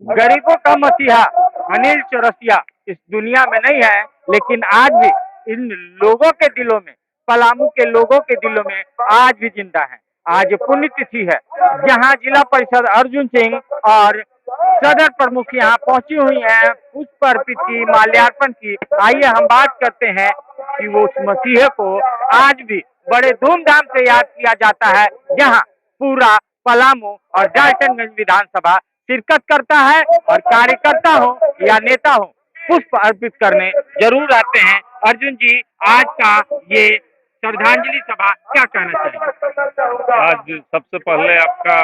गरीबों का मसीहा अनिल चौरसिया इस दुनिया में नहीं है, लेकिन आज भी इन लोगों के दिलों में, पलामू के लोगों के दिलों में आज भी जिंदा है। आज पुण्यतिथि है, जहां जिला परिषद अर्जुन सिंह और सदर प्रमुख यहाँ पहुंची हुई हैं पुष्प अर्पित की, माल्यार्पण की। आइए हम बात करते हैं कि वो उस मसीहे को आज भी बड़े धूमधाम से याद किया जाता है, जहां पूरा पलामू और डाल्टनगंज विधानसभा शिरकत करता है और कार्यकर्ता हो या नेता हो पुष्प अर्पित करने जरूर आते हैं। अर्जुन जी, आज का ये श्रद्धांजलि सभा क्या कहना चाहिए? आज सबसे पहले आपका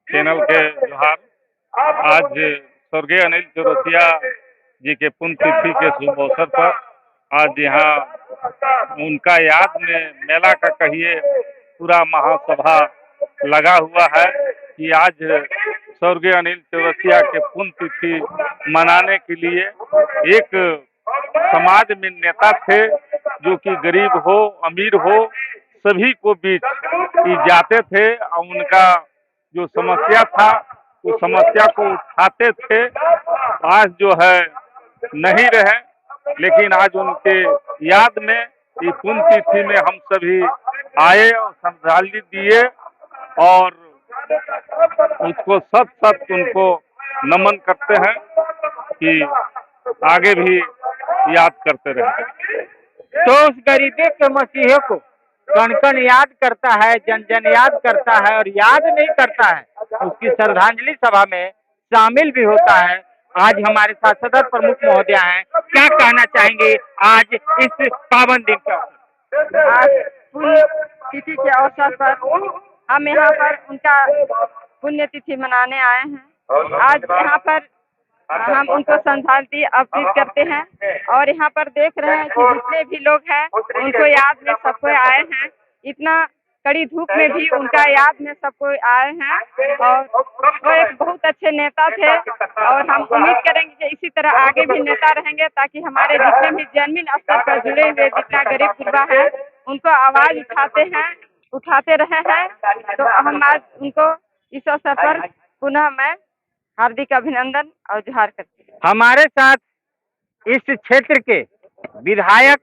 चैनल के जोहार। आज स्वर्गीय अनिल चौरसिया जी के पुण्यतिथि के शुभ अवसर पर आज यहाँ उनका याद में मेला का कहिए पूरा महासभा लगा हुआ है कि आज स्वर्गीय अनिल चौरसिया के पुण्यतिथि मनाने के लिए एक समाज में नेता थे जो कि गरीब हो अमीर हो सभी को बीच जाते थे और उनका जो समस्या था उस समस्या को उठाते थे। आज जो है नहीं रहे, लेकिन आज उनके याद में इस पुण्यतिथि में हम सभी आए और श्रद्धांजलि दिए और उसको सत उनको नमन करते हैं कि आगे भी याद करते रहे। तो उस गरीबे के मसीहे को कण कण याद करता है, जन जन याद करता है और याद नहीं करता है, उसकी श्रद्धांजलि सभा में शामिल भी होता है। आज हमारे साथ सदर प्रमुख महोदय हैं, क्या कहना चाहेंगे आज इस पावन दिन के अवसर? आज पुण्यतिथि के अवसर पर हम यहाँ पर उनका पुण्यतिथि मनाने आए हैं। आज यहाँ पर हम उनको श्रद्धांजलि अर्पित करते हैं और यहाँ पर देख रहे हैं कि जितने भी लोग हैं उनको याद में सब कोई आए हैं। इतना कड़ी धूप में भी उनका याद में सब कोई आए हैं और वो एक बहुत अच्छे नेता थे और हम उम्मीद करेंगे कि इसी तरह आगे भी नेता रहेंगे, ताकि हमारे जितने भी जमीन स्तर पर जुड़े हुए जितना गरीब गुरबा है उनको आवाज उठाते रहे हैं। तो हम आज उनको इस अवसर पर पुनः मैं हार्दिक अभिनंदन और जोहार करती हूँ। हमारे साथ इस क्षेत्र के विधायक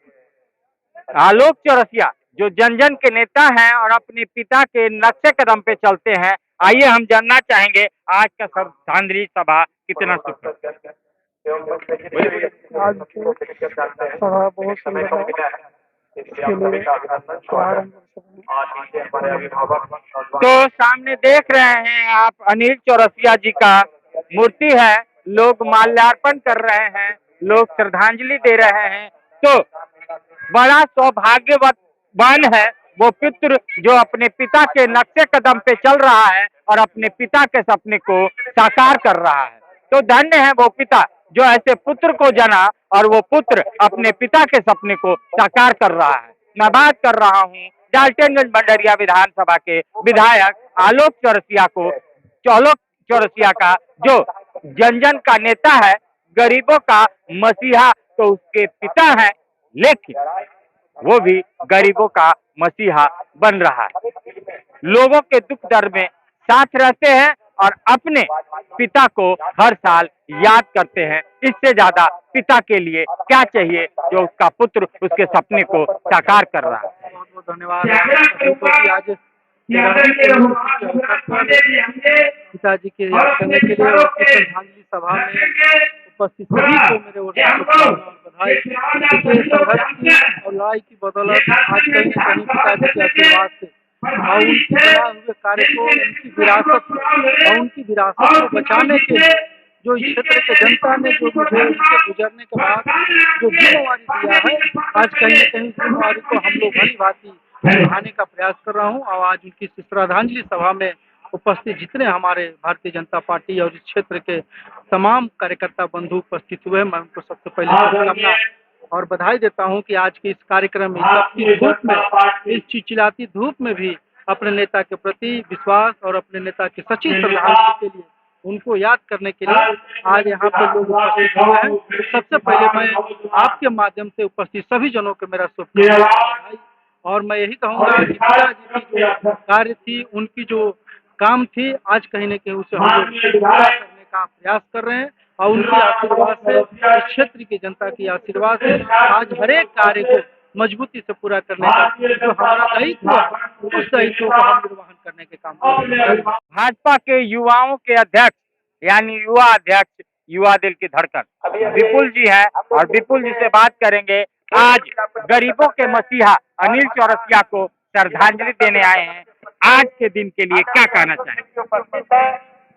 आलोक चौरसिया जो जन जन के नेता हैं और अपने पिता के नक्शे कदम पे चलते हैं। आइए हम जानना चाहेंगे आज का श्रद्धांजलि सभा कितना सुखद। आज की सभा बहुत सुंदर है। तो सामने देख रहे हैं आप अनिल चौरसिया जी का मूर्ति है, लोग माल्यार्पण कर रहे हैं, लोग श्रद्धांजलि दे रहे हैं। तो बड़ा सौभाग्यवान है वो पुत्र जो अपने पिता के नक्शे कदम पे चल रहा है और अपने पिता के सपने को साकार कर रहा है। तो धन्य है वो पिता जो ऐसे पुत्र को जना और वो पुत्र अपने पिता के सपने को साकार कर रहा है। मैं बात कर रहा हूँ डाल्टनगंज मंडरिया विधानसभा के विधायक आलोक चौरसिया का, जो जन जन का नेता है, गरीबों का मसीहा तो उसके पिता है, लेकिन वो भी गरीबों का मसीहा बन रहा है। लोगों के दुख दर्द में साथ रहते हैं और अपने पिता को हर साल याद करते हैं। इससे ज्यादा पिता के लिए क्या चाहिए जो उसका पुत्र उसके सपने को साकार कर रहा है। बहुत बहुत धन्यवाद। आज पिताजी के याद करने के लिए श्रद्धांजलि सभा में उपस्थित सभी को मेरे ओर से बधाई। संघर्ष और लड़ाई की बदौलत आज कहीं न कहीं पिताजी के आशीर्वाद से और उनके बनाए हुए कार्य को, उनकी विरासत को बचाने के लिए जो इस क्षेत्र के जनता ने जो मुझे उनसे गुजरने के बाद जो जिम्मेवारी दिया है, आज कहीं न कहीं जिम्मेवारी को हम लोग भली भांति निभाने का प्रयास कर रहा हूं। और आज उनकी श्रद्धांजलि सभा में उपस्थित जितने हमारे भारतीय जनता पार्टी और इस क्षेत्र के तमाम कार्यकर्ता बंधु उपस्थित हुए, मैं उनको सबसे पहले शुभकामना और बधाई देता हूं कि आज के इस कार्यक्रम में धूप में, इस चिलचिलाती धूप में भी अपने नेता के प्रति विश्वास और अपने नेता के सच्ची श्रद्धांजलि के लिए, उनको याद करने के लिए आज यहाँ पे लोग उपस्थित हुए हैं। सबसे पहले मैं आपके माध्यम से उपस्थित सभी जनों को मेरा शुभकामनाएं और मैं यही कहूँगा कि पिताजी की जो कार्य थी, उनकी जो काम थी, आज कहीं न कहीं उसे हम लोग पूरा करने का प्रयास कर रहे हैं और उनके आशीर्वाद से, इस क्षेत्र की जनता की आशीर्वाद से आज हर एक कार्य को मजबूती से पूरा करने का जो हमारा दायित्व है, उस दायित्व को हम निर्वहन करने के काम कर रहे हैं। भाजपा के युवाओं के अध्यक्ष यानी युवा अध्यक्ष युवा दिल की धड़कन विपुल जी है और विपुल जी से बात करेंगे। आज गरीबों के मसीहा अनिल चौरसिया को श्रद्धांजलि देने आए हैं। आज के दिन के लिए क्या कहना चाहेंगे?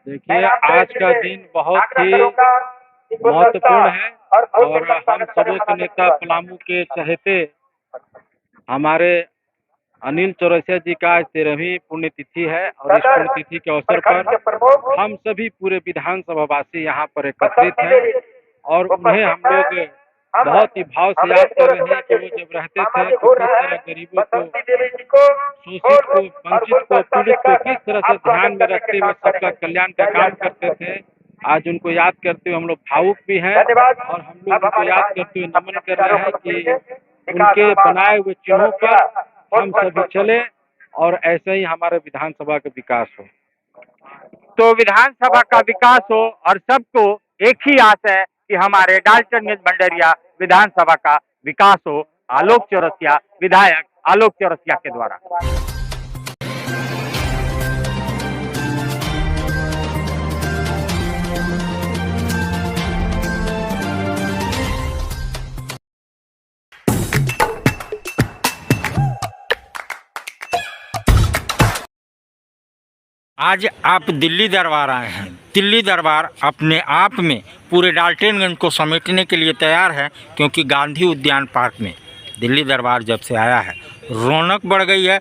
देखिए, आज का दिन बहुत ही महत्वपूर्ण है और हम सबों के नेता पलामू के चहेते हमारे अनिल चौरसिया जी का आज 13वीं पुण्यतिथि है और इस पुण्यतिथि के अवसर पर हम सभी पूरे विधानसभा वासी यहाँ पर एकत्रित हैं और उन्हें हम लोग बहुत ही भाव से याद कर रहे हैं कि वो जब रहते थे तो किस तरह गरीबों को, शोषित को, वंचित को, पीड़ित को किस तरह से ध्यान में रखते हुए सबका कल्याण का काम करते थे। आज उनको याद करते हुए हम लोग भावुक भी हैं और हम लोग उनको याद करते हुए नमन कर रहे हैं कि उनके बनाए हुए चिन्हों पर हम सभी चले और ऐसे ही हमारे विधानसभा का विकास हो। तो विधानसभा का विकास हो और सबको एक ही आस है कि हमारे डाल्टनगंज मंडरिया विधानसभा का विकास हो। आलोक चौरसिया, विधायक आलोक चौरसिया के द्वारा। आज आप दिल्ली दरबार आए हैं। दिल्ली दरबार अपने आप में पूरे डाल्टनगंज को समेटने के लिए तैयार है, क्योंकि गांधी उद्यान पार्क में दिल्ली दरबार जब से आया है रौनक बढ़ गई है।